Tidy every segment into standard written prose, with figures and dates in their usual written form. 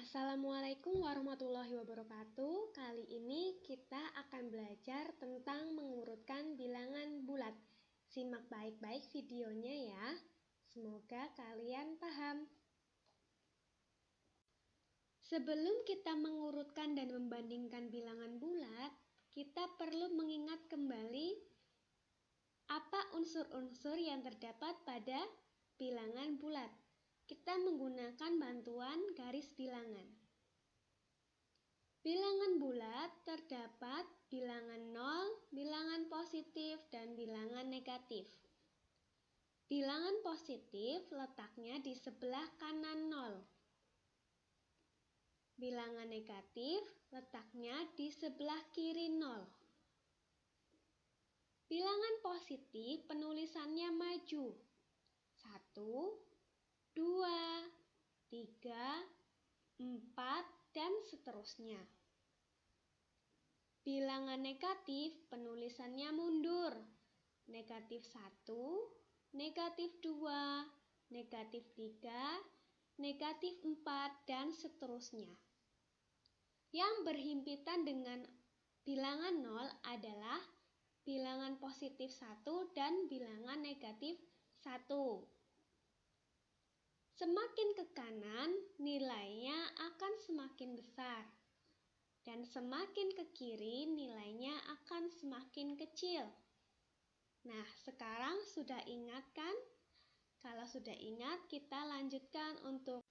Assalamualaikum warahmatullahi wabarakatuh. Kali ini kita akan belajar tentang mengurutkan bilangan bulat. Simak baik-baik videonya ya. Semoga kalian paham. Sebelum kita mengurutkan dan membandingkan bilangan bulat, kita perlu mengingat kembali apa unsur-unsur yang terdapat pada bilangan bulat. Kita menggunakan bantuan garis bilangan. Bilangan bulat terdapat bilangan 0, bilangan positif, dan bilangan negatif. Bilangan positif letaknya di sebelah kanan 0. Bilangan negatif letaknya di sebelah kiri 0. Bilangan positif penulisannya maju. 1, 2, 3, 4, dan seterusnya. Bilangan negatif penulisannya mundur. Negatif 1, negatif 2, negatif 3, negatif 4, dan seterusnya. Yang berhimpitan dengan bilangan 0 adalah bilangan positif 1 dan bilangan negatif 1. Semakin ke kanan, nilainya akan semakin besar. Dan semakin ke kiri, nilainya akan semakin kecil. Nah, sekarang sudah ingat kan? Kalau sudah ingat, kita lanjutkan untuk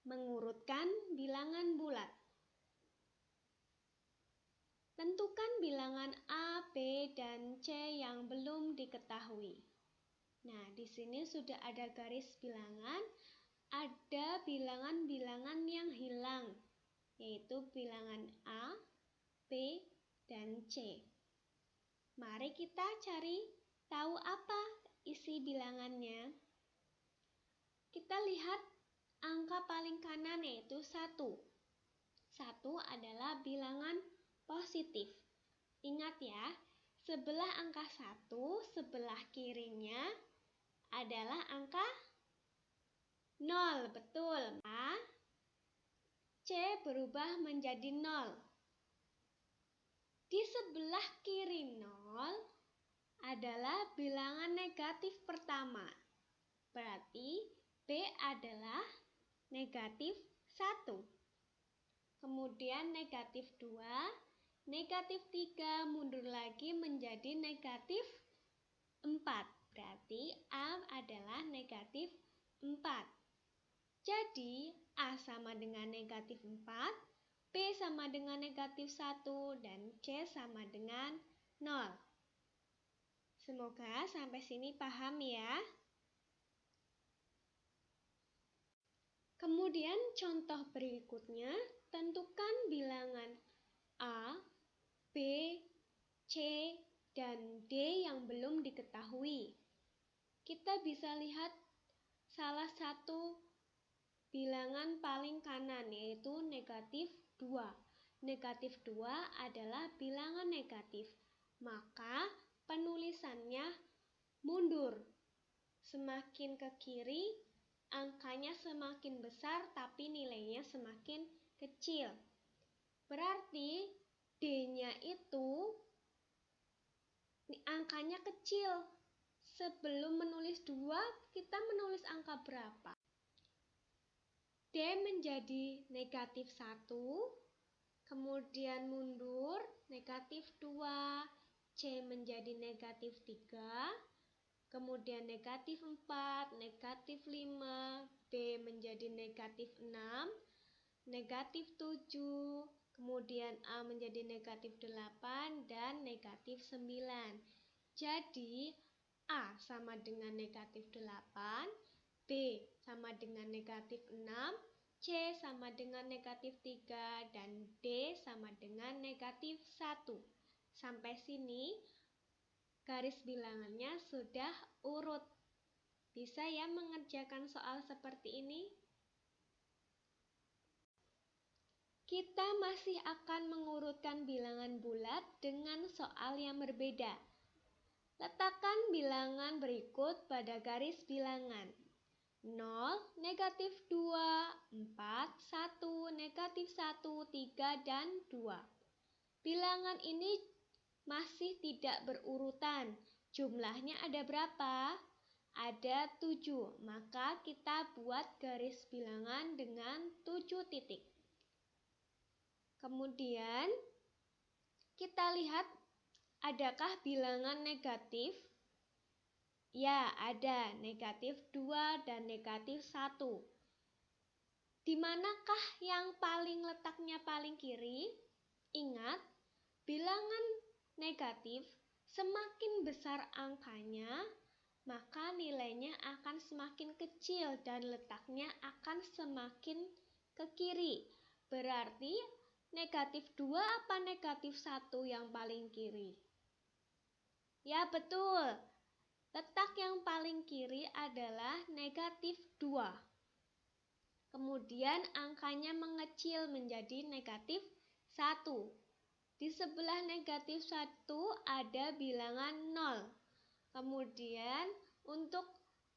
mengurutkan bilangan bulat. Tentukan bilangan A, B, dan C yang belum diketahui. Nah, di sini sudah ada garis bilangan, ada bilangan-bilangan yang hilang, yaitu bilangan A, B, dan C. Mari kita cari tahu apa isi bilangannya. Kita lihat angka paling kanan yaitu 1. 1 adalah bilangan positif. Ingat ya, sebelah angka 1, sebelah kirinya adalah angka 0, betul. A, C berubah menjadi 0. Di sebelah kiri 0 adalah bilangan negatif pertama. Berarti B adalah negatif 1. Kemudian negatif 2, negatif 3 mundur lagi menjadi negatif 4. Berarti A adalah negatif 4. Jadi A sama dengan negatif 4, B sama dengan negatif 1, dan C sama dengan 0. Semoga sampai sini paham ya. Kemudian contoh berikutnya, tentukan bilangan A, B, C, dan D yang belum diketahui. Kita bisa lihat salah satu bilangan paling kanan yaitu negatif 2. Negatif 2 adalah bilangan negatif, maka penulisannya mundur. Semakin ke kiri, angkanya semakin besar tapi nilainya semakin kecil. Berarti D-nya itu angkanya kecil. Sebelum menulis 2, kita menulis angka berapa? D menjadi negatif 1, kemudian mundur, negatif 2, C menjadi negatif 3, kemudian negatif 4, negatif 5, B menjadi negatif 6, negatif 7, kemudian A menjadi negatif 8, dan negatif 9. Jadi A sama dengan negatif 8, B sama dengan negatif 6, C sama dengan negatif 3, dan D sama dengan negatif 1. Sampai sini garis bilangannya sudah urut. Bisa ya mengerjakan soal seperti ini? Kita masih akan mengurutkan bilangan bulat dengan soal yang berbeda. Letakkan bilangan berikut pada garis bilangan. 0, negatif 2, 4, negatif 1, 3, dan 2. Bilangan ini masih tidak berurutan. Jumlahnya ada berapa? Ada 7. Maka kita buat garis bilangan dengan 7 titik. Kemudian kita lihat, adakah bilangan negatif? Ya, ada negatif 2 dan negatif 1. Di manakah yang letaknya paling kiri? Ingat, bilangan negatif semakin besar angkanya, maka nilainya akan semakin kecil dan letaknya akan semakin ke kiri. Berarti negatif 2 apa negatif 1 yang paling kiri? Ya, betul. Letak yang paling kiri adalah negatif 2. Kemudian angkanya mengecil menjadi negatif 1. Di sebelah negatif 1 ada bilangan 0. Kemudian untuk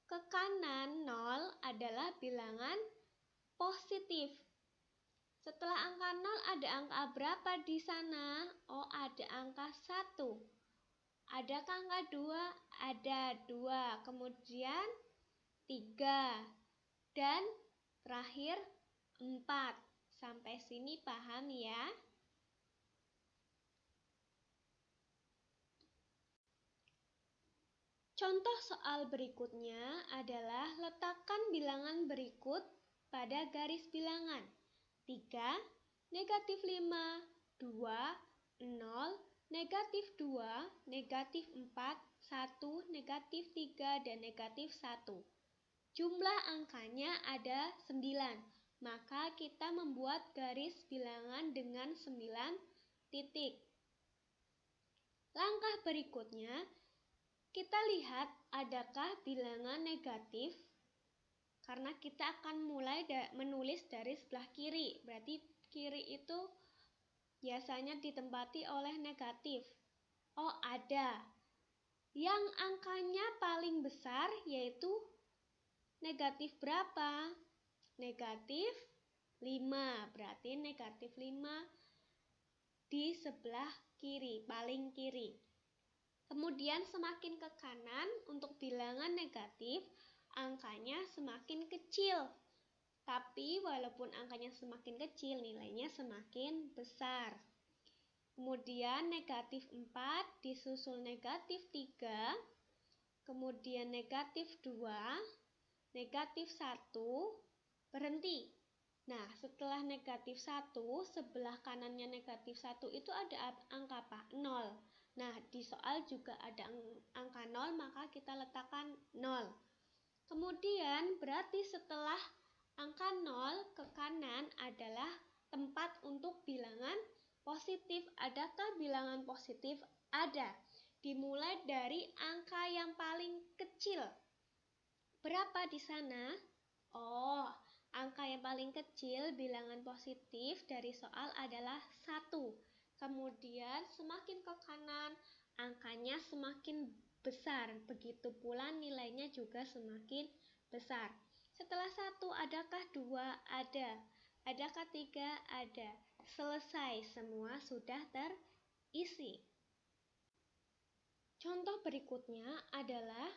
ke kanan 0 adalah bilangan positif. Setelah angka 0 ada angka berapa di sana? Oh, ada angka 1. Adakah angka 2? Ada 2. Kemudian 3. Dan terakhir 4. Sampai sini paham ya? Contoh soal berikutnya adalah letakkan bilangan berikut pada garis bilangan. 3, negatif 5, 2, 0, negatif 2, negatif 4, 1, negatif 3, dan negatif 1. Jumlah angkanya ada 9, maka kita membuat garis bilangan dengan 9 titik. Langkah berikutnya, kita lihat adakah bilangan negatif, karena kita akan mulai menulis dari sebelah kiri. Berarti kiri itu biasanya ditempati oleh negatif. Oh, ada. Yang angkanya paling besar yaitu negatif berapa? Negatif 5. Berarti negatif 5 di sebelah kiri, paling kiri. Kemudian semakin ke kanan untuk bilangan negatif, angkanya semakin kecil. Tapi walaupun angkanya semakin kecil, nilainya semakin besar. Kemudian negatif 4 disusul negatif 3, kemudian negatif 2, negatif 1, berhenti. Nah, setelah negatif 1, sebelah kanannya negatif 1 itu ada angka apa? 0. Nah, di soal juga ada angka 0, maka kita letakkan 0. Kemudian berarti setelah angka 0 ke kanan adalah tempat untuk bilangan positif. Adakah bilangan positif? Ada. Dimulai dari angka yang paling kecil. Berapa di sana? Oh, angka yang paling kecil bilangan positif dari soal adalah 1. Kemudian semakin ke kanan, angkanya semakin besar. Begitu pula nilainya juga semakin besar. Setelah 1, adakah 2? Ada. Adakah 3? Ada. Selesai, semua sudah terisi. Contoh berikutnya adalah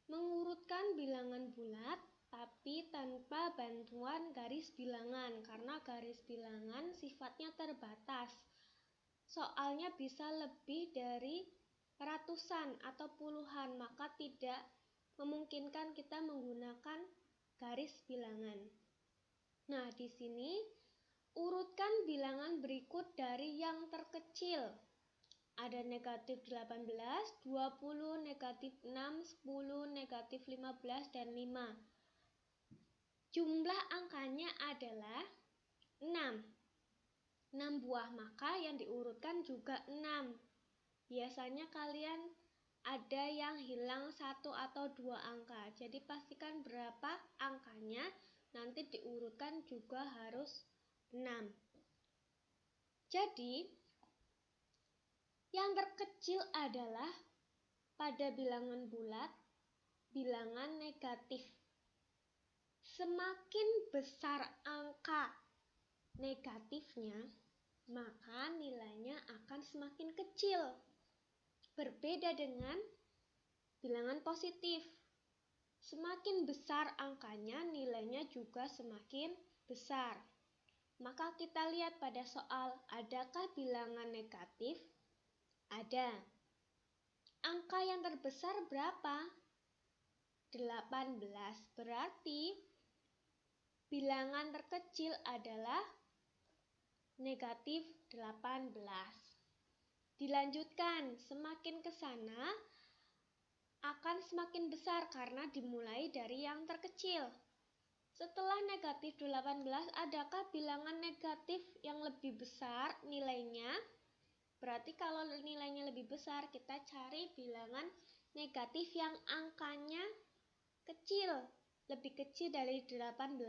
mengurutkan bilangan bulat tapi tanpa bantuan garis bilangan, karena garis bilangan sifatnya terbatas. Soalnya bisa lebih dari ratusan atau puluhan, maka tidak memungkinkan kita menggunakan garis bilangan. Nah, di sini urutkan bilangan berikut dari yang terkecil. Ada negatif 18, 20, negatif 6, 10, negatif 15, dan 5. Jumlah angkanya adalah 6. 6 buah, maka yang diurutkan juga 6. Biasanya kalian ada yang hilang 1 atau 2 angka. Jadi pastikan berapa angkanya, nanti diurutkan juga harus 6. Jadi yang terkecil adalah pada bilangan bulat, bilangan negatif. Semakin besar angka negatifnya, maka nilainya akan semakin kecil. Berbeda dengan bilangan positif. Semakin besar angkanya, nilainya juga semakin besar. Maka kita lihat pada soal, adakah bilangan negatif? Ada. Angka yang terbesar berapa? 18. Berarti bilangan terkecil adalah negatif 18. Dilanjutkan, semakin ke sana akan semakin besar karena dimulai dari yang terkecil. Setelah negatif 18, adakah bilangan negatif yang lebih besar nilainya? Berarti kalau nilainya lebih besar, kita cari bilangan negatif yang angkanya kecil, lebih kecil dari 18,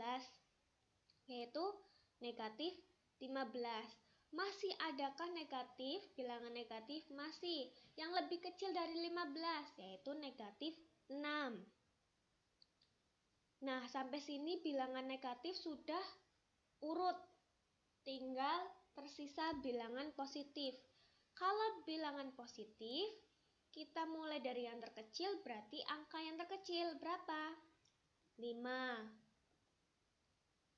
yaitu negatif 15. Masih adakah negatif? Bilangan negatif masih. Yang lebih kecil dari 15, yaitu negatif 6. Nah, sampai sini bilangan negatif sudah urut. Tinggal tersisa bilangan positif. Kalau bilangan positif, kita mulai dari yang terkecil, berarti angka yang terkecil berapa? 5.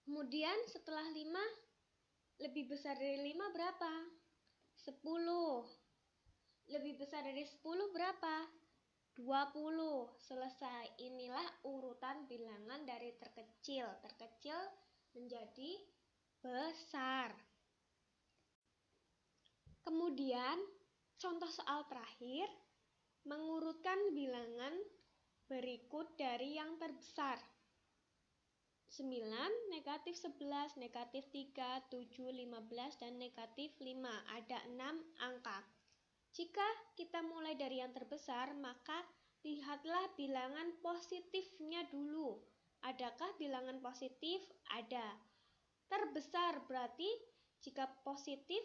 Kemudian setelah 5, lebih besar dari 5 berapa? 10. Lebih besar dari 10 berapa? 20. Selesai. Inilah urutan bilangan dari terkecil. Terkecil menjadi besar. Kemudian, contoh soal terakhir, mengurutkan bilangan berikut dari yang terbesar. 9, negatif 11, negatif 3, 7, 15, dan negatif 5. Ada 6 angka. Jika kita mulai dari yang terbesar, maka lihatlah bilangan positifnya dulu. Adakah bilangan positif? Ada. Terbesar berarti jika positif,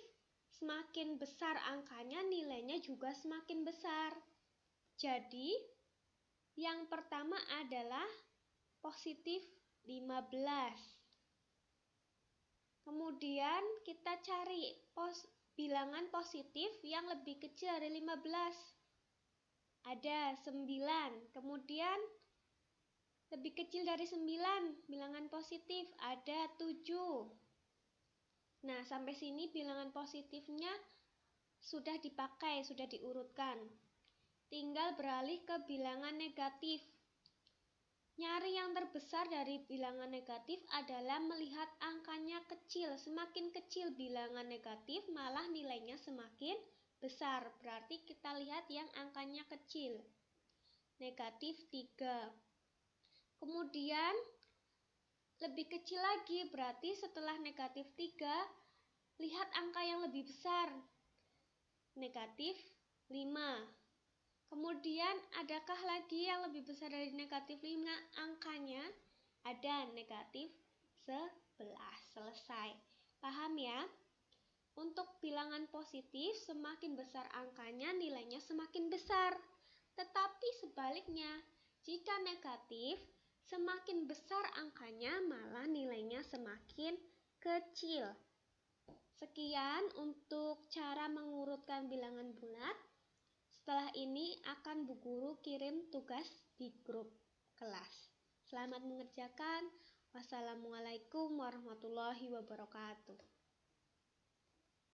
semakin besar angkanya, nilainya juga semakin besar. Jadi, yang pertama adalah positif 15. Kemudian kita cari bilangan positif yang lebih kecil dari 15. Ada 9. Kemudian lebih kecil dari 9, bilangan positif ada 7. Nah, sampai sini bilangan positifnya sudah dipakai, sudah diurutkan. Tinggal beralih ke bilangan negatif. Nyari yang terbesar dari bilangan negatif adalah melihat angkanya kecil. Semakin kecil bilangan negatif, malah nilainya semakin besar. Berarti kita lihat yang angkanya kecil. Negatif 3. Kemudian lebih kecil lagi, berarti setelah negatif 3, lihat angka yang lebih besar. Negatif 5. Kemudian adakah lagi yang lebih besar dari negatif 5 angkanya? Ada, negatif 11. Selesai. Paham ya? Untuk bilangan positif, semakin besar angkanya, nilainya semakin besar. Tetapi sebaliknya, jika negatif, semakin besar angkanya, malah nilainya semakin kecil. Sekian untuk cara mengurutkan bilangan bulat. Setelah ini akan Bu Guru kirim tugas di grup kelas. Selamat mengerjakan. Wassalamualaikum warahmatullahi wabarakatuh.